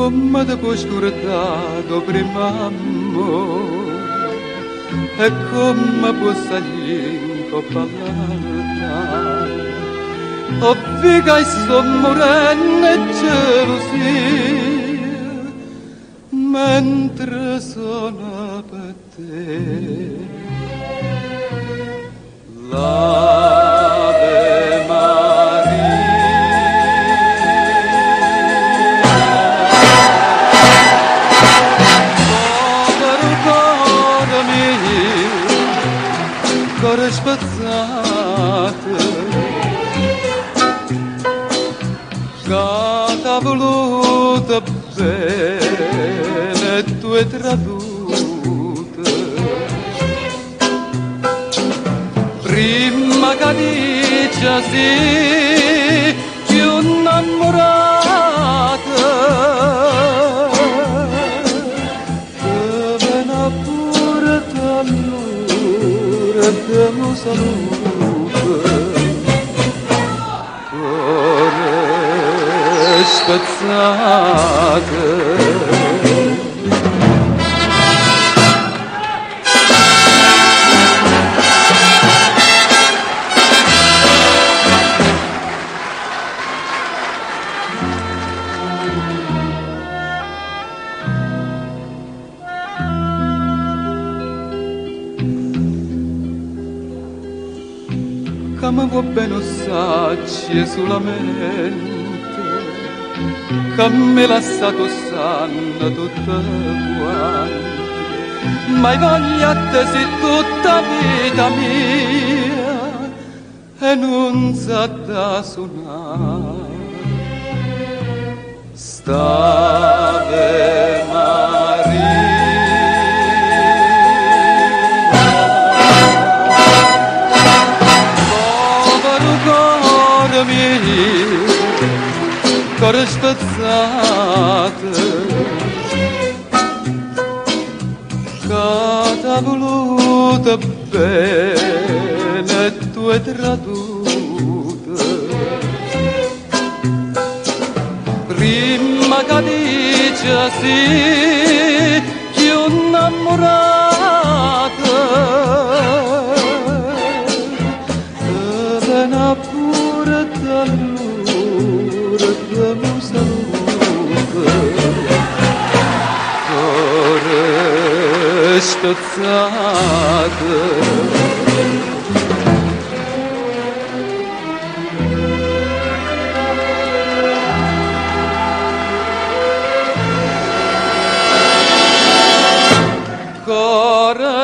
come ti puoi scordare prima amore e come puoi salire in coppa all'altare. Ho visto che sto morendo e gelosia mentre sono per te. L'Ave Maria, povero cuore mio, cuore spezzato, che t'ha voluto bene e tu hai tradito. Prima che dicessi più innamorata, che viene pure t'allora e te lo saluto. Cuore spezzato, come va bene assaggi solamente, che mi lasciato sanno tutte quante, ma voglia te sei tutta vita mia e non sa da suonare. St'Ave Maria, cuore spezzato, che t'ha voluto bene e tu hai tradito. Prima che dicessi più innamorata, che viene pure t'allora che mi saluta. Cuore spezzato, cuore